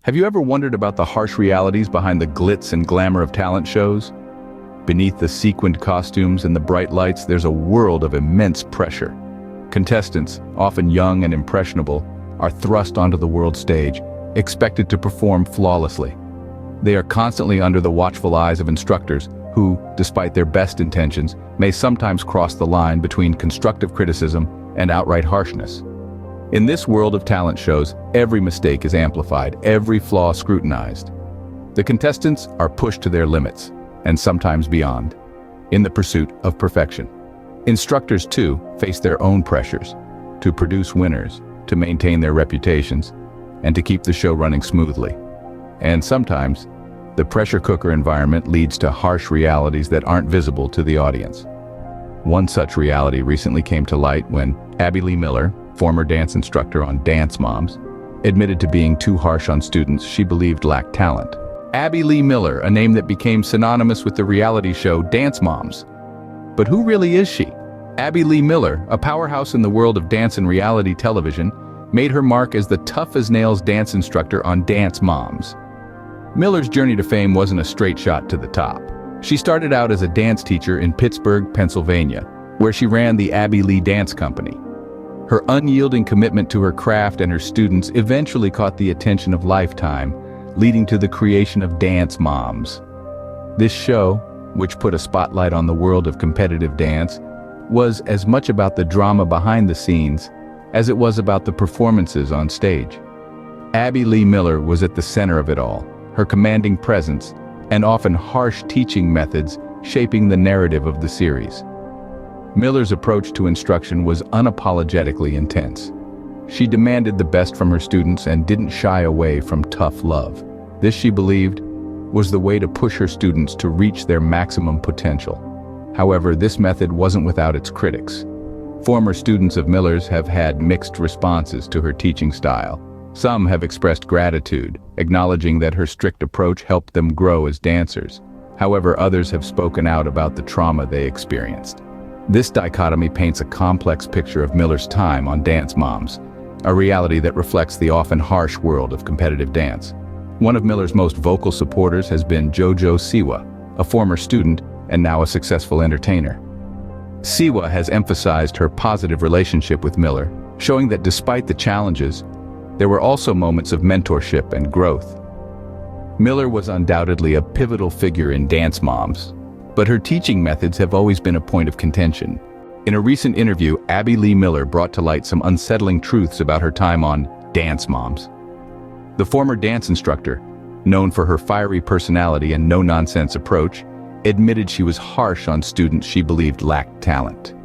Have you ever wondered about the harsh realities behind the glitz and glamour of talent shows? Beneath the sequined costumes and the bright lights, there's a world of immense pressure. Contestants, often young and impressionable, are thrust onto the world stage, expected to perform flawlessly. They are constantly under the watchful eyes of instructors who, despite their best intentions, may sometimes cross the line between constructive criticism and outright harshness. In this world of talent shows, every mistake is amplified, every flaw scrutinized. The contestants are pushed to their limits, and sometimes beyond, in the pursuit of perfection. Instructors, too, face their own pressures to produce winners, to maintain their reputations, and to keep the show running smoothly. And sometimes, the pressure cooker environment leads to harsh realities that aren't visible to the audience. One such reality recently came to light when Abby Lee Miller, former dance instructor on Dance Moms, admitted to being too harsh on students she believed lacked talent. Abby Lee Miller, a name that became synonymous with the reality show Dance Moms. But who really is she? Abby Lee Miller, a powerhouse in the world of dance and reality television, made her mark as the tough-as-nails dance instructor on Dance Moms. Miller's journey to fame wasn't a straight shot to the top. She started out as a dance teacher in Pittsburgh, Pennsylvania, where she ran the Abby Lee Dance Company. Her unyielding commitment to her craft and her students eventually caught the attention of Lifetime, leading to the creation of Dance Moms. This show, which put a spotlight on the world of competitive dance, was as much about the drama behind the scenes as it was about the performances on stage. Abby Lee Miller was at the center of it all, her commanding presence and often harsh teaching methods shaping the narrative of the series. Miller's approach to instruction was unapologetically intense. She demanded the best from her students and didn't shy away from tough love. This, she believed, was the way to push her students to reach their maximum potential. However, this method wasn't without its critics. Former students of Miller's have had mixed responses to her teaching style. Some have expressed gratitude, acknowledging that her strict approach helped them grow as dancers. However, others have spoken out about the trauma they experienced. This dichotomy paints a complex picture of Miller's time on Dance Moms, a reality that reflects the often harsh world of competitive dance. One of Miller's most vocal supporters has been JoJo Siwa, a former student and now a successful entertainer. Siwa has emphasized her positive relationship with Miller, showing that despite the challenges, there were also moments of mentorship and growth. Miller was undoubtedly a pivotal figure in Dance Moms, but her teaching methods have always been a point of contention. In a recent interview, Abby Lee Miller brought to light some unsettling truths about her time on Dance Moms. The former dance instructor, known for her fiery personality and no-nonsense approach, admitted she was harsh on students she believed lacked talent.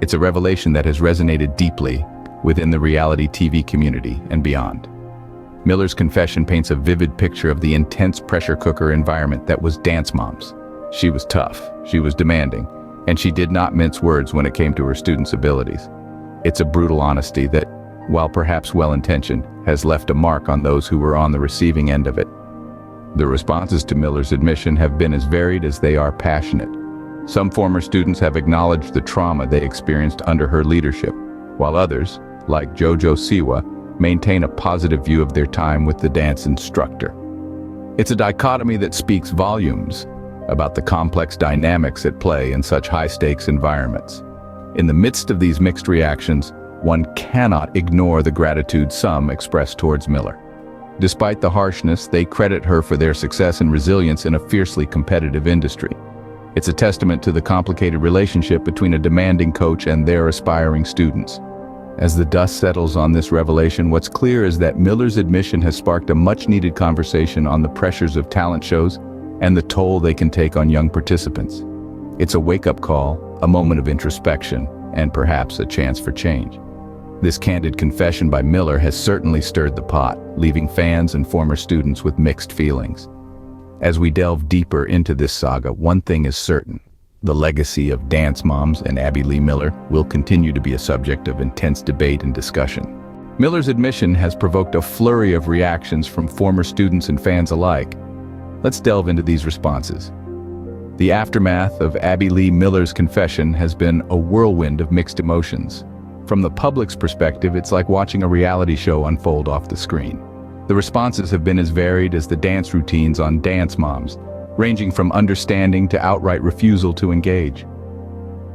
It's a revelation that has resonated deeply within the reality TV community and beyond. Miller's confession paints a vivid picture of the intense pressure cooker environment that was Dance Moms. She was tough, she was demanding, and she did not mince words when it came to her students' abilities. It's a brutal honesty that, while perhaps well-intentioned, has left a mark on those who were on the receiving end of it. The responses to Miller's admission have been as varied as they are passionate. Some former students have acknowledged the trauma they experienced under her leadership, while others, like JoJo Siwa, maintain a positive view of their time with the dance instructor. It's a dichotomy that speaks volumes about the complex dynamics at play in such high-stakes environments. In the midst of these mixed reactions, one cannot ignore the gratitude some express towards Miller. Despite the harshness, they credit her for their success and resilience in a fiercely competitive industry. It's a testament to the complicated relationship between a demanding coach and their aspiring students. As the dust settles on this revelation, what's clear is that Miller's admission has sparked a much-needed conversation on the pressures of talent shows and the toll they can take on young participants. It's a wake-up call, a moment of introspection, and perhaps a chance for change. This candid confession by Miller has certainly stirred the pot, leaving fans and former students with mixed feelings. As we delve deeper into this saga, one thing is certain: the legacy of Dance Moms and Abby Lee Miller will continue to be a subject of intense debate and discussion. Miller's admission has provoked a flurry of reactions from former students and fans alike. Let's delve into these responses. The aftermath of Abby Lee Miller's confession has been a whirlwind of mixed emotions. From the public's perspective, it's like watching a reality show unfold off the screen. The responses have been as varied as the dance routines on Dance Moms, ranging from understanding to outright refusal to engage.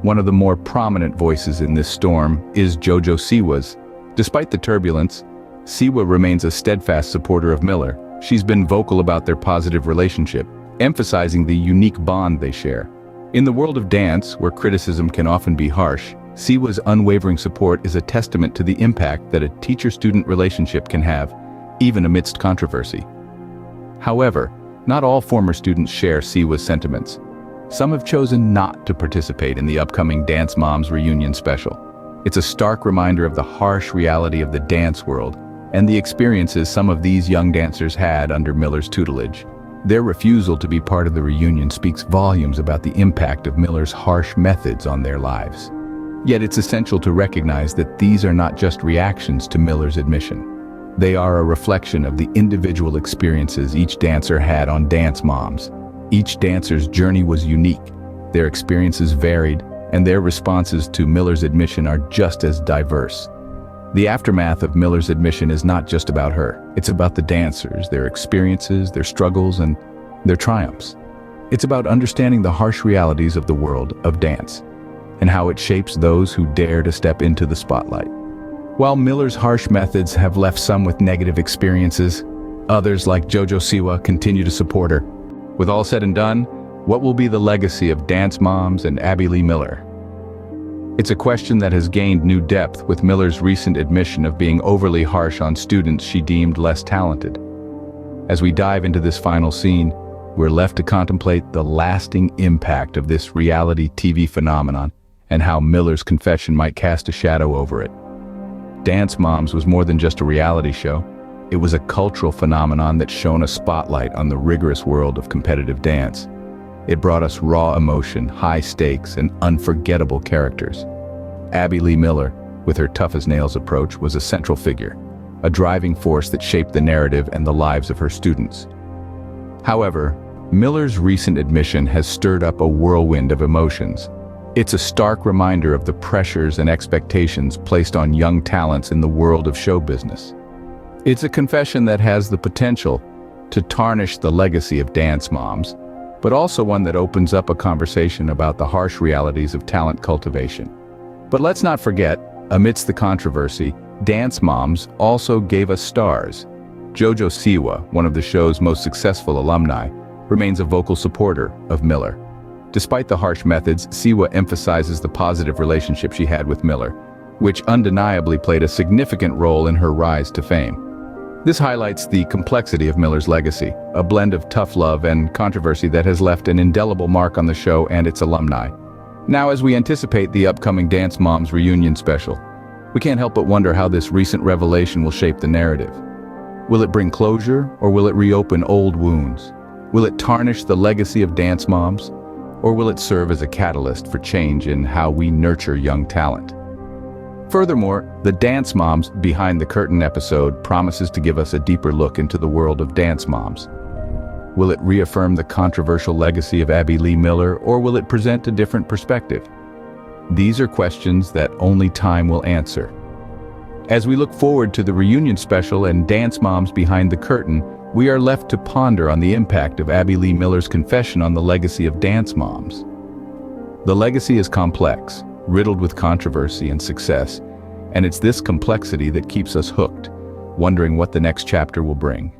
One of the more prominent voices in this storm is JoJo Siwa's. Despite the turbulence, Siwa remains a steadfast supporter of Miller. She's been vocal about their positive relationship, emphasizing the unique bond they share. In the world of dance, where criticism can often be harsh, Siwa's unwavering support is a testament to the impact that a teacher-student relationship can have, even amidst controversy. However, not all former students share Siwa's sentiments. Some have chosen not to participate in the upcoming Dance Moms reunion special. It's a stark reminder of the harsh reality of the dance world and the experiences some of these young dancers had under Miller's tutelage. Their refusal to be part of the reunion speaks volumes about the impact of Miller's harsh methods on their lives. Yet it's essential to recognize that these are not just reactions to Miller's admission. They are a reflection of the individual experiences each dancer had on Dance Moms. Each dancer's journey was unique, their experiences varied, and their responses to Miller's admission are just as diverse. The aftermath of Miller's admission is not just about her. It's about the dancers, their experiences, their struggles, and their triumphs. It's about understanding the harsh realities of the world of dance and how it shapes those who dare to step into the spotlight. While Miller's harsh methods have left some with negative experiences, others, like JoJo Siwa, continue to support her. With all said and done, what will be the legacy of Dance Moms and Abby Lee Miller? It's a question that has gained new depth with Miller's recent admission of being overly harsh on students she deemed less talented. As we dive into this final scene, we're left to contemplate the lasting impact of this reality TV phenomenon and how Miller's confession might cast a shadow over it. Dance Moms was more than just a reality show. It was a cultural phenomenon that shone a spotlight on the rigorous world of competitive dance. It brought us raw emotion, high stakes, and unforgettable characters. Abby Lee Miller, with her tough-as-nails approach, was a central figure, a driving force that shaped the narrative and the lives of her students. However, Miller's recent admission has stirred up a whirlwind of emotions. It's a stark reminder of the pressures and expectations placed on young talents in the world of show business. It's a confession that has the potential to tarnish the legacy of Dance Moms, but also one that opens up a conversation about the harsh realities of talent cultivation. But let's not forget, amidst the controversy, Dance Moms also gave us stars. JoJo Siwa, one of the show's most successful alumni, remains a vocal supporter of Miller. Despite the harsh methods, Siwa emphasizes the positive relationship she had with Miller, which undeniably played a significant role in her rise to fame. This highlights the complexity of Miller's legacy, a blend of tough love and controversy that has left an indelible mark on the show and its alumni. Now, as we anticipate the upcoming Dance Moms reunion special, we can't help but wonder how this recent revelation will shape the narrative. Will it bring closure, or will it reopen old wounds? Will it tarnish the legacy of Dance Moms, or will it serve as a catalyst for change in how we nurture young talent? Furthermore, the Dance Moms Behind the Curtain episode promises to give us a deeper look into the world of Dance Moms. Will it reaffirm the controversial legacy of Abby Lee Miller, or will it present a different perspective? These are questions that only time will answer. As we look forward to the reunion special and Dance Moms Behind the Curtain, we are left to ponder on the impact of Abby Lee Miller's confession on the legacy of Dance Moms. The legacy is complex, riddled with controversy and success, and it's this complexity that keeps us hooked, wondering what the next chapter will bring.